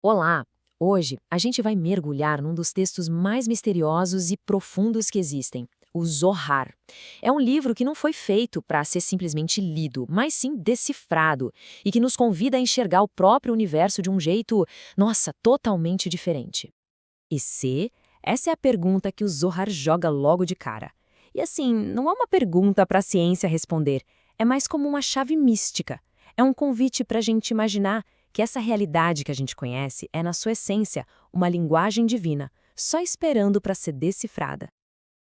Olá! Hoje a gente vai mergulhar num dos textos mais misteriosos e profundos que existem, o Zohar. É um livro que não foi feito para ser simplesmente lido, mas sim decifrado, e que nos convida a enxergar o próprio universo de um jeito, nossa, totalmente diferente. E se? Essa é a pergunta que o Zohar joga logo de cara. E assim, não é uma pergunta para a ciência responder, é mais como uma chave mística. É um convite para a gente imaginar que essa realidade que a gente conhece é, na sua essência, uma linguagem divina, só esperando para ser decifrada.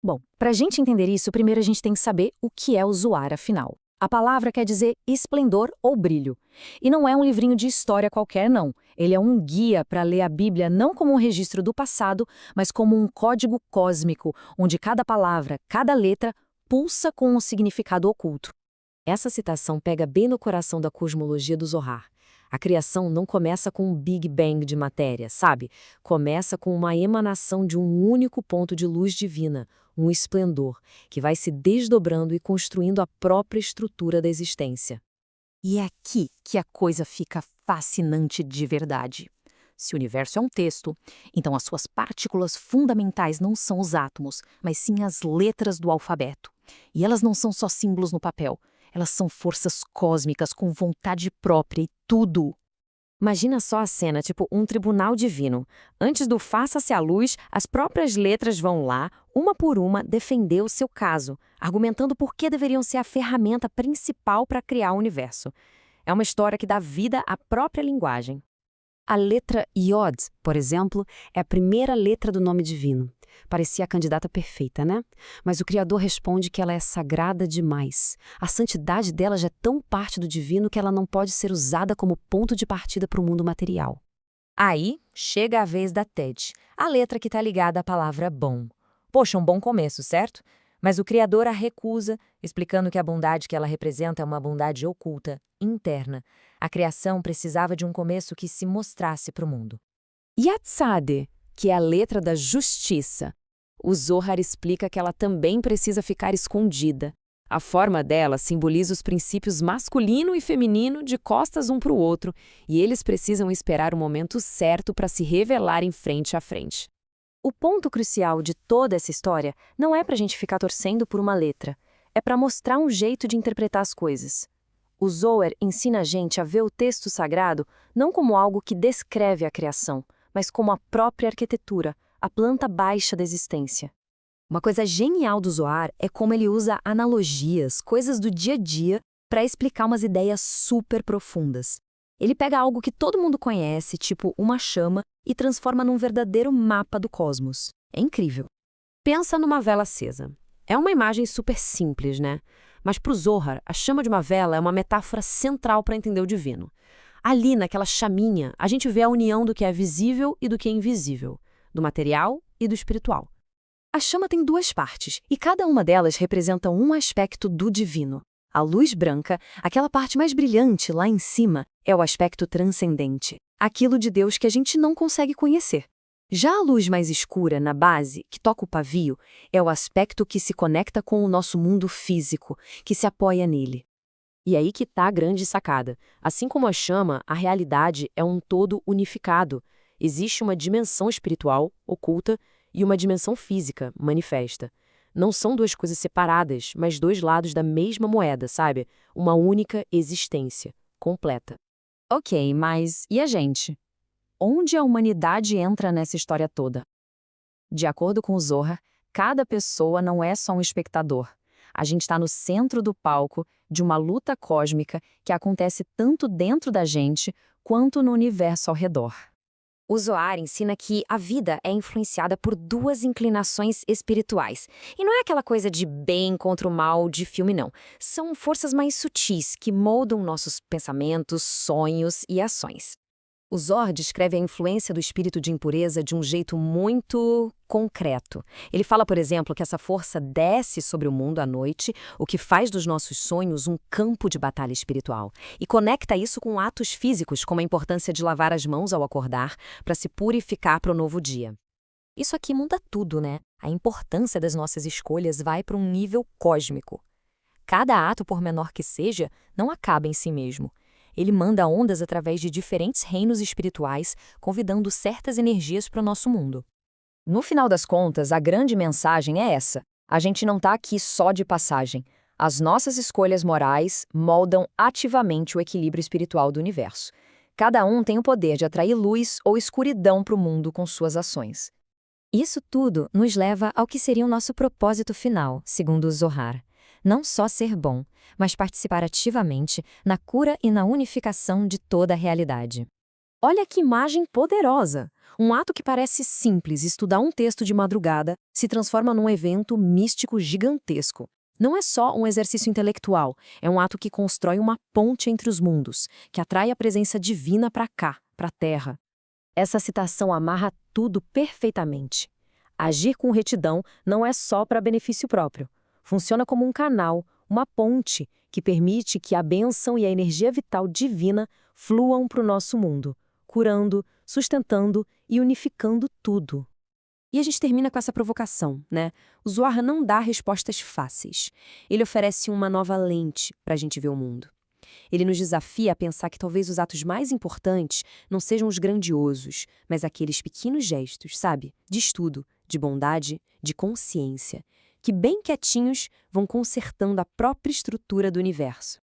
Bom, para a gente entender isso, primeiro a gente tem que saber o que é o Zohar, afinal. A palavra quer dizer esplendor ou brilho. E não é um livrinho de história qualquer, não. Ele é um guia para ler a Bíblia não como um registro do passado, mas como um código cósmico, onde cada palavra, cada letra, pulsa com um significado oculto. Essa citação pega bem no coração da cosmologia do Zohar. A criação não começa com um Big Bang de matéria, sabe? Começa com uma emanação de um único ponto de luz divina, um esplendor, que vai se desdobrando e construindo a própria estrutura da existência. E é aqui que a coisa fica fascinante de verdade. Se o universo é um texto, então as suas partículas fundamentais não são os átomos, mas sim as letras do alfabeto. E elas não são só símbolos no papel, elas são forças cósmicas com vontade própria e tudo. Imagina só a cena, tipo um tribunal divino. Antes do faça-se a luz, as próprias letras vão lá, uma por uma, defender o seu caso, argumentando por que deveriam ser a ferramenta principal para criar o universo. É uma história que dá vida à própria linguagem. A letra Yod, por exemplo, é a primeira letra do nome divino. Parecia a candidata perfeita, né? Mas o Criador responde que ela é sagrada demais. A santidade dela já é tão parte do divino que ela não pode ser usada como ponto de partida para o mundo material. Aí chega a vez da Tet, a letra que está ligada à palavra bom. Poxa, um bom começo, certo? Mas o Criador a recusa, explicando que a bondade que ela representa é uma bondade oculta, interna. A criação precisava de um começo que se mostrasse para o mundo. E a Tzade, que é a letra da justiça. O Zohar explica que ela também precisa ficar escondida. A forma dela simboliza os princípios masculino e feminino de costas um para o outro, e eles precisam esperar o momento certo para se revelarem frente a frente. O ponto crucial de toda essa história não é para a gente ficar torcendo por uma letra, é para mostrar um jeito de interpretar as coisas. O Zohar ensina a gente a ver o texto sagrado não como algo que descreve a criação, mas como a própria arquitetura, a planta baixa da existência. Uma coisa genial do Zohar é como ele usa analogias, coisas do dia a dia, para explicar umas ideias super profundas. Ele pega algo que todo mundo conhece, tipo uma chama, e transforma num verdadeiro mapa do cosmos. É incrível. Pensa numa vela acesa. É uma imagem super simples, né? Mas para o Zohar, a chama de uma vela é uma metáfora central para entender o divino. Ali, naquela chaminha, a gente vê a união do que é visível e do que é invisível, do material e do espiritual. A chama tem duas partes, e cada uma delas representa um aspecto do divino. A luz branca, aquela parte mais brilhante lá em cima, é o aspecto transcendente, aquilo de Deus que a gente não consegue conhecer. Já a luz mais escura, na base, que toca o pavio, é o aspecto que se conecta com o nosso mundo físico, que se apoia nele. E aí que está a grande sacada. Assim como a chama, a realidade é um todo unificado. Existe uma dimensão espiritual, oculta, e uma dimensão física, manifesta. Não são duas coisas separadas, mas dois lados da mesma moeda, sabe? Uma única existência, completa. Ok, mas e a gente? Onde a humanidade entra nessa história toda? De acordo com o Zohar, cada pessoa não é só um espectador. A gente está no centro do palco de uma luta cósmica que acontece tanto dentro da gente quanto no universo ao redor. O Zohar ensina que a vida é influenciada por duas inclinações espirituais. E não é aquela coisa de bem contra o mal de filme, não. São forças mais sutis que moldam nossos pensamentos, sonhos e ações. O Zohar descreve a influência do espírito de impureza de um jeito muito concreto. Ele fala, por exemplo, que essa força desce sobre o mundo à noite, o que faz dos nossos sonhos um campo de batalha espiritual, e conecta isso com atos físicos, como a importância de lavar as mãos ao acordar, para se purificar para o novo dia. Isso aqui muda tudo, né? A importância das nossas escolhas vai para um nível cósmico. Cada ato, por menor que seja, não acaba em si mesmo. Ele manda ondas através de diferentes reinos espirituais, convidando certas energias para o nosso mundo. No final das contas, a grande mensagem é essa: a gente não está aqui só de passagem. As nossas escolhas morais moldam ativamente o equilíbrio espiritual do universo. Cada um tem o poder de atrair luz ou escuridão para o mundo com suas ações. Isso tudo nos leva ao que seria o nosso propósito final, segundo o Zohar. Não só ser bom, mas participar ativamente na cura e na unificação de toda a realidade. Olha que imagem poderosa! Um ato que parece simples, estudar um texto de madrugada, se transforma num evento místico gigantesco. Não é só um exercício intelectual, é um ato que constrói uma ponte entre os mundos, que atrai a presença divina para cá, para a Terra. Essa citação amarra tudo perfeitamente. Agir com retidão não é só para benefício próprio. Funciona como um canal, uma ponte, que permite que a bênção e a energia vital divina fluam para o nosso mundo, curando, sustentando e unificando tudo. E a gente termina com essa provocação, né? O Zohar não dá respostas fáceis. Ele oferece uma nova lente para a gente ver o mundo. Ele nos desafia a pensar que talvez os atos mais importantes não sejam os grandiosos, mas aqueles pequenos gestos, sabe? De estudo, de bondade, de consciência, que bem quietinhos vão consertando a própria estrutura do universo.